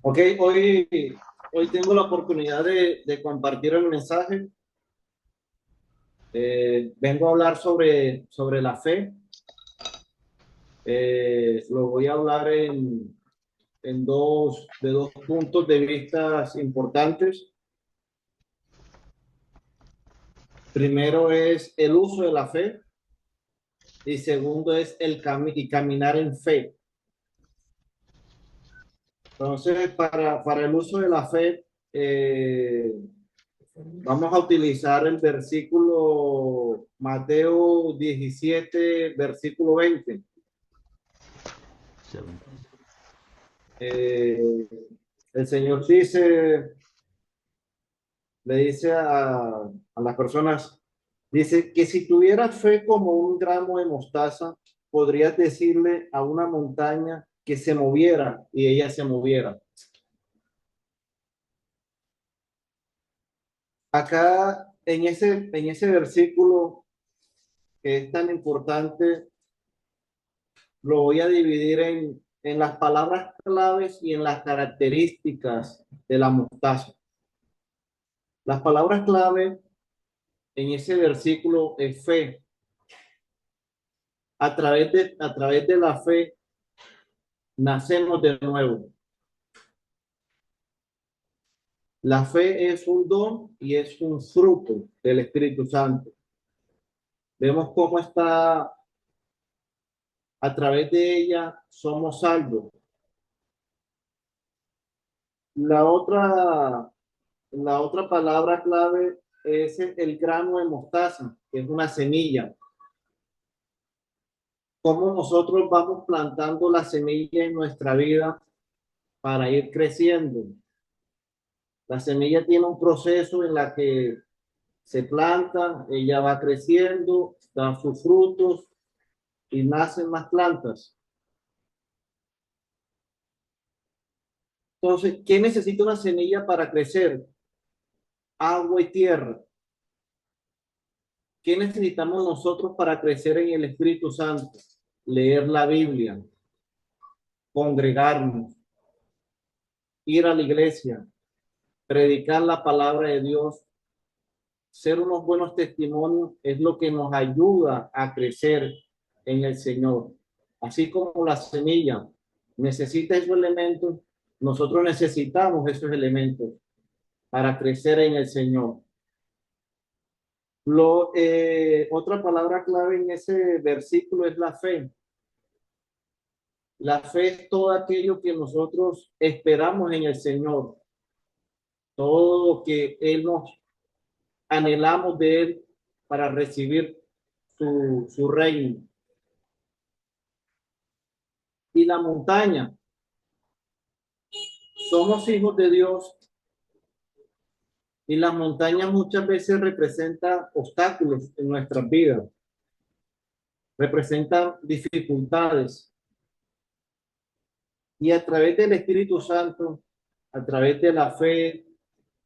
Ok, hoy tengo la oportunidad de compartir el mensaje. Vengo a hablar sobre la fe. Lo voy a hablar de dos puntos de vista importantes. Primero es el uso de la fe y segundo es y caminar en fe. Entonces, para el uso de la fe, vamos a utilizar el versículo Mateo 17, versículo 20. Eh, el Señor le dice a las personas, dice que si tuvieras fe como un gramo de mostaza, podrías decirle a una montaña que se moviera y ella se moviera. Acá en ese versículo que es tan importante, lo voy a dividir en las palabras claves y en las características de la mostaza. Las palabras clave en ese versículo es fe. A través de la fe nacemos de nuevo. La fe es un don y es un fruto del Espíritu Santo. Vemos cómo está a través de ella somos salvos. La otra, la otra palabra clave es el grano de mostaza, que es una semilla. Cómo nosotros vamos plantando la semilla en nuestra vida para ir creciendo. La semilla tiene un proceso en la que se planta, ella va creciendo, da sus frutos y nacen más plantas. Entonces, ¿qué necesita una semilla para crecer? Agua y tierra. ¿Qué necesitamos nosotros para crecer en el Espíritu Santo? Leer la Biblia, congregarnos, ir a la iglesia, predicar la palabra de Dios, ser unos buenos testimonios es lo que nos ayuda a crecer en el Señor. Así como la semilla necesita esos elementos, nosotros necesitamos esos elementos para crecer en el Señor. Otra palabra clave en ese versículo es la fe. La fe es todo aquello que nosotros esperamos en el Señor, todo lo que Él nos anhelamos de Él para recibir su reino. Y la montaña, somos hijos de Dios y las montañas muchas veces representan obstáculos en nuestras vidas, representan dificultades. Y a través del Espíritu Santo, a través de la fe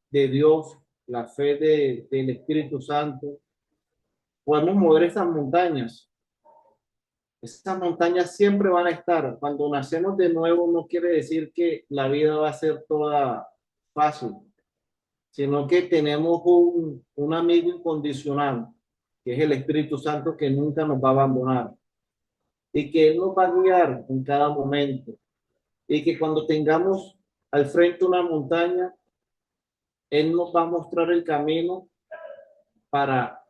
de Dios, la fe del Espíritu Santo, podemos mover esas montañas. Esas montañas siempre van a estar. Cuando nacemos de nuevo no quiere decir que la vida va a ser toda fácil, sino que tenemos un amigo incondicional, que es el Espíritu Santo, que nunca nos va a abandonar y que Él nos va a guiar en cada momento. Y que cuando tengamos al frente una montaña, Él nos va a mostrar el camino para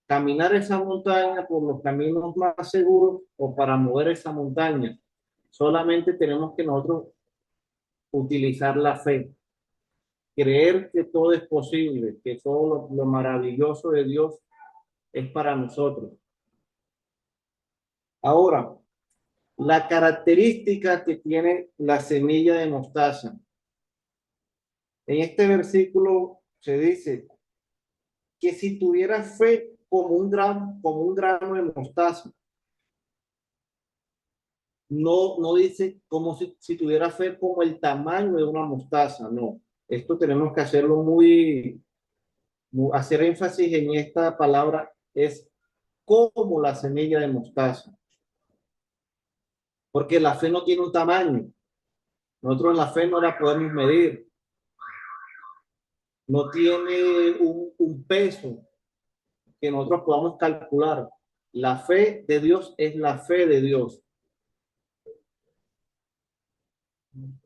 caminar esa montaña por los caminos más seguros o para mover esa montaña. Solamente tenemos que nosotros utilizar la fe, creer que todo es posible, que todo lo maravilloso de Dios es para nosotros. Ahora, la característica que tiene la semilla de mostaza. En este versículo se dice que si tuviera fe como un grano de mostaza, no dice como si tuviera fe como el tamaño de una mostaza, no. Esto tenemos que hacerlo hacer énfasis en esta palabra, es como la semilla de mostaza, porque la fe no tiene un tamaño. Nosotros la fe no la podemos medir, no tiene un peso que nosotros podamos calcular. La fe de Dios es la fe de Dios.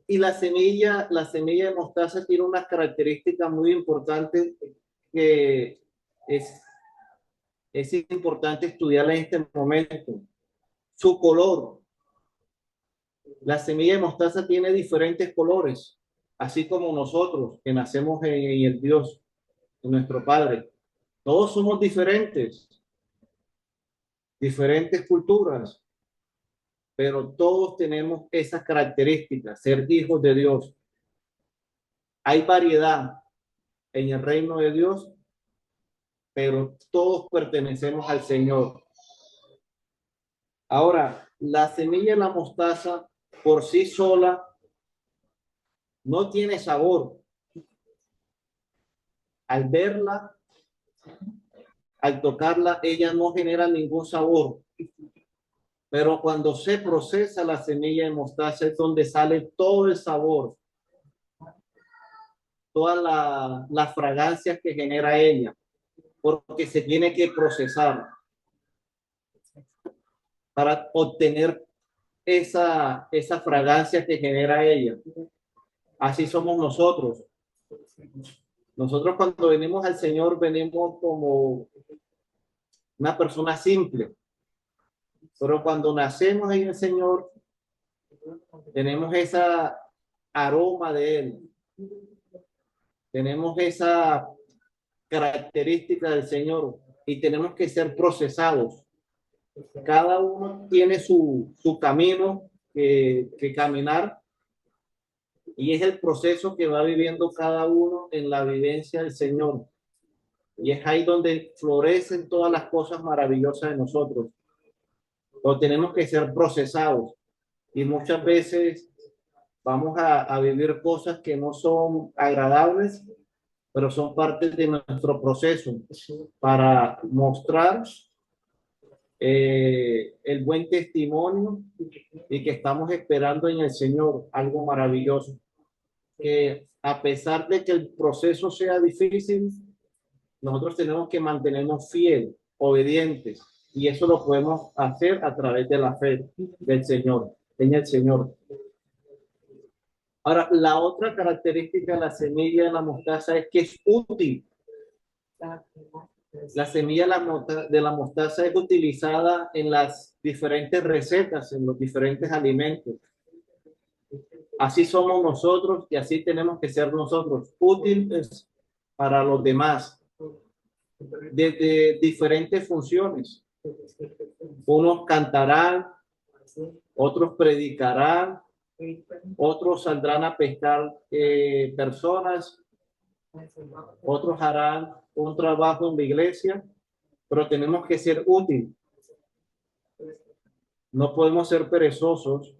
Y la semilla de mostaza tiene unas características muy importantes que es, es importante estudiarla en este momento. Su color. La semilla de mostaza tiene diferentes colores, así como nosotros que nacemos en el Dios, en nuestro Padre. Todos somos diferentes, diferentes culturas, pero todos tenemos esas características, ser hijos de Dios. Hay variedad en el reino de Dios, pero todos pertenecemos al Señor. Ahora, la semilla de la mostaza por sí sola no tiene sabor. Al verla, al tocarla, ella no genera ningún sabor. Pero cuando se procesa la semilla de mostaza es donde sale todo el sabor, todas las fragancias que genera ella, porque se tiene que procesar para obtener esa fragancia que genera ella. Así somos nosotros. Nosotros cuando venimos al Señor venimos como una persona simple, pero cuando nacemos en el Señor tenemos esa aroma de Él, tenemos esa característica del Señor y tenemos que ser procesados. Cada uno tiene su camino que caminar y es el proceso que va viviendo cada uno en la vivencia del Señor. Y es ahí donde florecen todas las cosas maravillosas de nosotros. Pero tenemos que ser procesados y muchas veces vamos a vivir cosas que no son agradables, pero son parte de nuestro proceso para mostrar el buen testimonio y que estamos esperando en el Señor algo maravilloso. Que a pesar de que el proceso sea difícil, nosotros tenemos que mantenernos fieles, obedientes, y eso lo podemos hacer a través de la fe del Señor, en el Señor. Ahora, la otra característica de la semilla de la mostaza es que es útil. La semilla de la mostaza es utilizada en las diferentes recetas, en los diferentes alimentos. Así somos nosotros y así tenemos que ser nosotros, útiles para los demás, desde diferentes funciones. Unos cantarán, otros predicarán, otros saldrán a pescar personas, otros harán un trabajo en la iglesia, pero tenemos que ser útiles. No podemos ser perezosos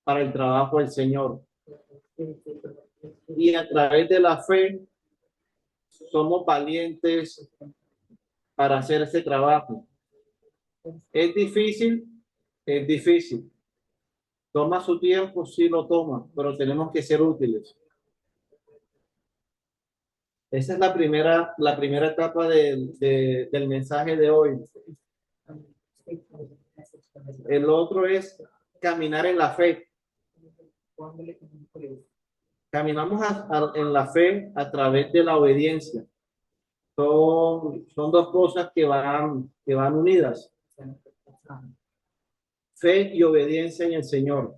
para el trabajo del Señor. Y a través de la fe somos valientes para hacer ese trabajo. Es difícil, es difícil. Toma su tiempo, sí lo toma, pero tenemos que ser útiles. Esa es la primera etapa del mensaje de hoy. El otro es caminar en la fe. Caminamos en la fe a través de la obediencia. Son dos cosas que van unidas. Fe y obediencia en el Señor.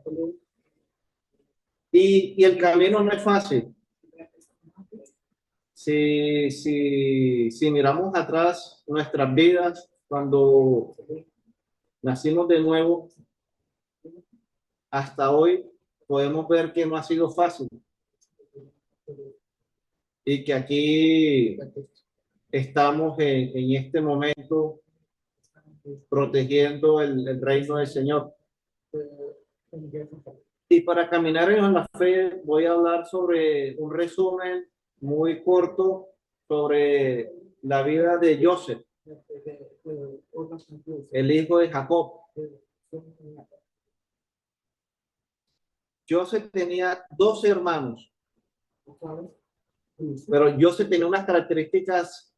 Y el camino no es fácil. Si miramos atrás nuestras vidas, cuando nacimos de nuevo, hasta hoy, podemos ver que no ha sido fácil. Y que aquí estamos en este momento protegiendo el reino del Señor. Y para caminar en la fe voy a hablar sobre un resumen muy corto sobre la vida de Joseph, el hijo de Jacob. Joseph tenía 12 hermanos, pero Joseph tenía unas características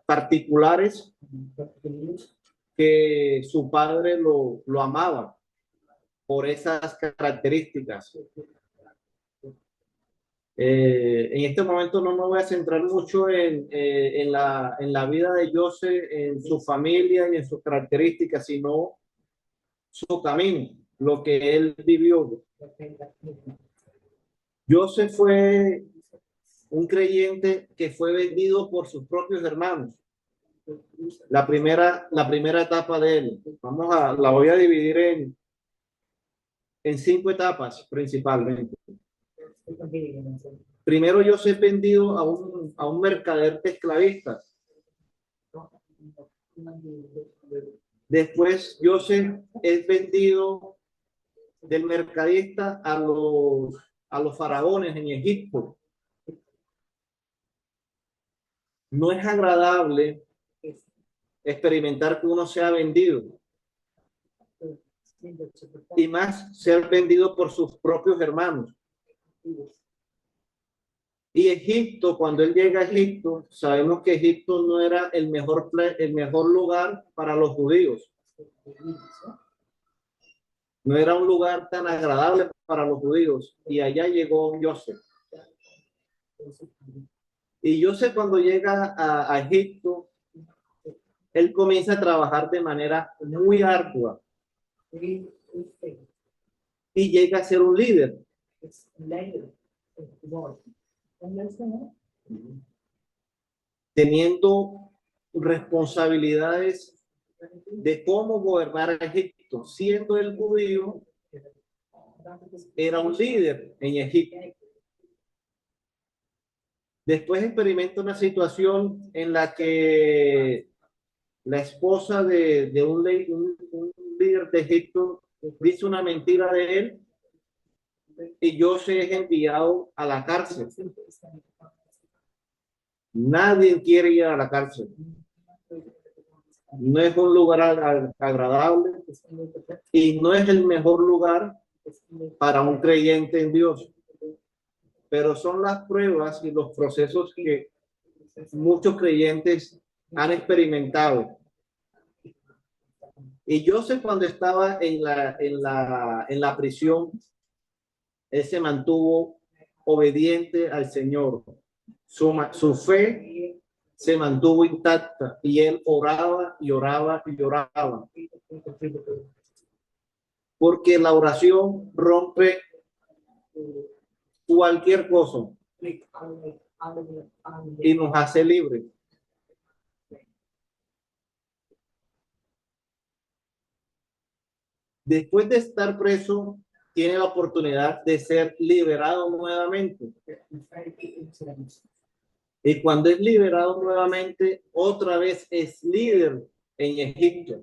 particulares que su padre lo amaba por esas características. En este momento no me voy a centrar mucho en la vida de Joseph, en su familia y en sus características, sino su camino, lo que él vivió. Joseph fue un creyente que fue vendido por sus propios hermanos. La primera etapa de él, la voy a dividir en 5 etapas principalmente. Primero, Joseph vendido a un mercader de esclavistas. Después, Joseph es vendido del mercadista a los faraones en Egipto. No es agradable experimentar que uno sea vendido, y más ser vendido por sus propios hermanos. Y Egipto, cuando él llega a Egipto, sabemos que Egipto no era el mejor lugar para los judíos. No era un lugar tan agradable para los judíos. Y allá llegó Joseph. Y Joseph, cuando llega a Egipto, él comienza a trabajar de manera muy ardua. Y llega a ser un líder. Teniendo responsabilidades de cómo gobernar Egipto. Siendo el judío, era un líder en Egipto. Después experimenta una situación en la que la esposa de un líder de Egipto dice una mentira de él y Joseph es enviado a la cárcel. Nadie quiere ir a la cárcel. No es un lugar agradable y no es el mejor lugar para un creyente en Dios. Pero son las pruebas y los procesos que muchos creyentes han experimentado. Y Joseph, cuando estaba en la prisión, él se mantuvo obediente al Señor. Su fe se mantuvo intacta y él oraba y oraba y oraba. Porque la oración rompe cualquier cosa y nos hace libres. Después de estar preso, tiene la oportunidad de ser liberado nuevamente. Y cuando es liberado nuevamente, otra vez es líder en Egipto,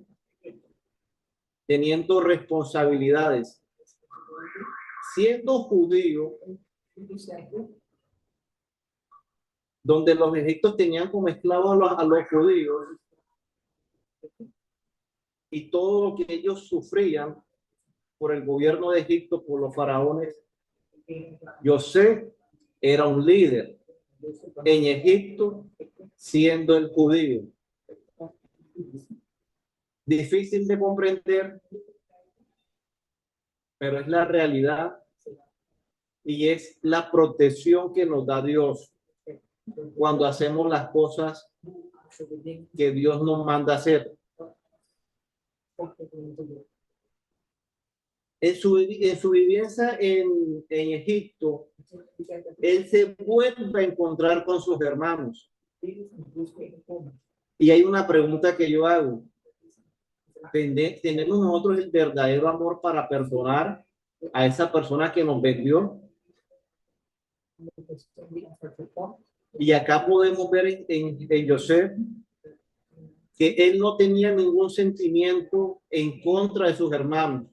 teniendo responsabilidades. Siendo judío, donde los egipcios tenían como esclavos a los judíos, y todo lo que ellos sufrían por el gobierno de Egipto, por los faraones, José era un líder en Egipto, siendo el judío. Difícil de comprender, pero es la realidad y es la protección que nos da Dios cuando hacemos las cosas que Dios nos manda hacer. En su vivencia en Egipto, él se vuelve a encontrar con sus hermanos. Y hay una pregunta que yo hago. ¿Tenemos nosotros el verdadero amor para perdonar a esa persona que nos vendió? Y acá podemos ver en Joseph que él no tenía ningún sentimiento en contra de sus hermanos.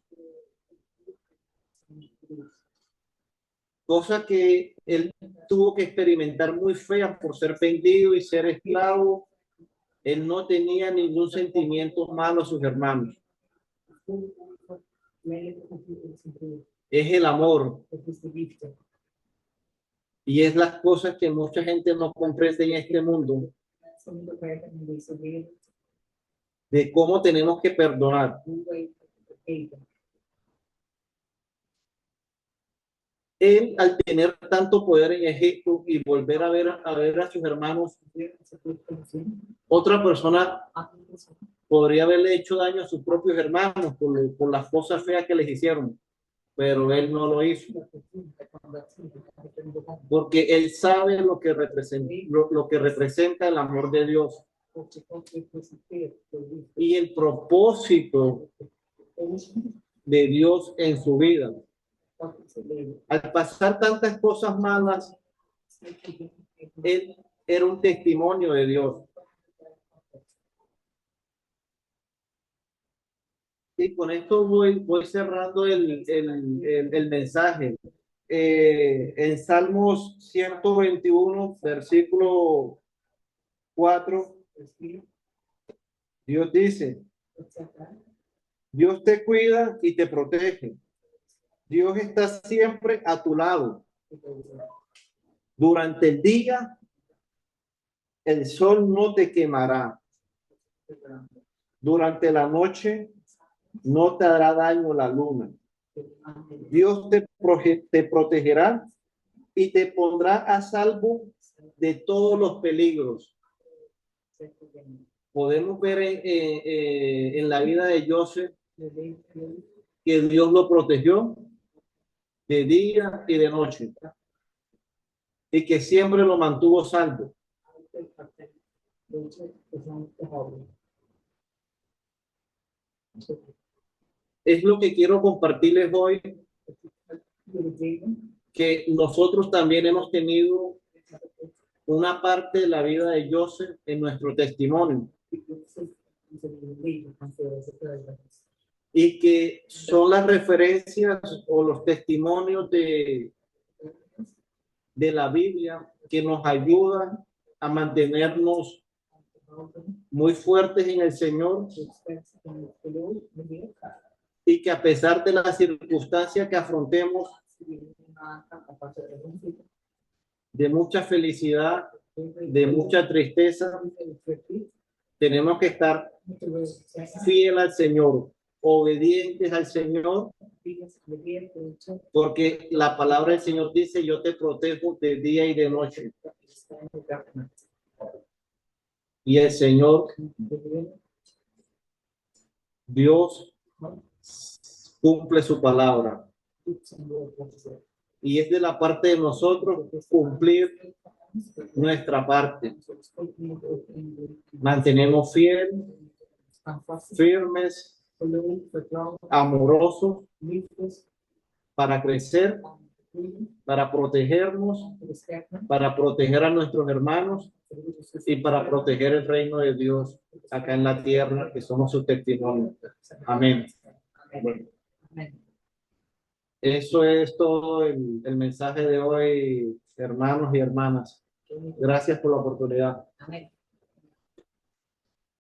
Cosa que él tuvo que experimentar muy fea por ser vendido y ser esclavo. Él no tenía ningún sentimiento malo a sus hermanos. es el amor. Y es las cosas que mucha gente no comprende en este mundo, de cómo tenemos que perdonar. Él, al tener tanto poder en Egipto y volver a ver a sus hermanos, otra persona podría haberle hecho daño a sus propios hermanos por las cosas feas que les hicieron, pero él no lo hizo, porque él sabe lo que representa el amor de Dios y el propósito de Dios en su vida. Al pasar tantas cosas malas, él era un testimonio de Dios. Y con esto voy cerrando el mensaje. En Salmos 121, versículo 4, Dios dice: Dios te cuida y te protege. Dios está siempre a tu lado. Durante el día, el sol no te quemará. Durante la noche, no te hará daño la luna. Dios te protegerá y te pondrá a salvo de todos los peligros. Podemos ver en la vida de Joseph que Dios lo protegió de día y de noche y que siempre lo mantuvo salvo. Es lo que quiero compartirles hoy, que nosotros también hemos tenido una parte de la vida de Joseph en nuestro testimonio y que son las referencias o los testimonios de la Biblia que nos ayudan a mantenernos muy fuertes en el Señor y que a pesar de las circunstancias que afrontemos, de mucha felicidad, de mucha tristeza, tenemos que estar fieles al Señor, obedientes al Señor, porque la palabra del Señor dice: yo te protejo de día y de noche. Y el Señor, Dios, cumple su palabra. Y es de la parte de nosotros cumplir nuestra parte. Mantenemos firmes, amorosos, para crecer, para protegernos, para proteger a nuestros hermanos y para proteger el reino de Dios acá en la tierra, que somos su testimonio. Amén. Bueno, eso es todo el mensaje de hoy, hermanos y hermanas. Gracias por la oportunidad.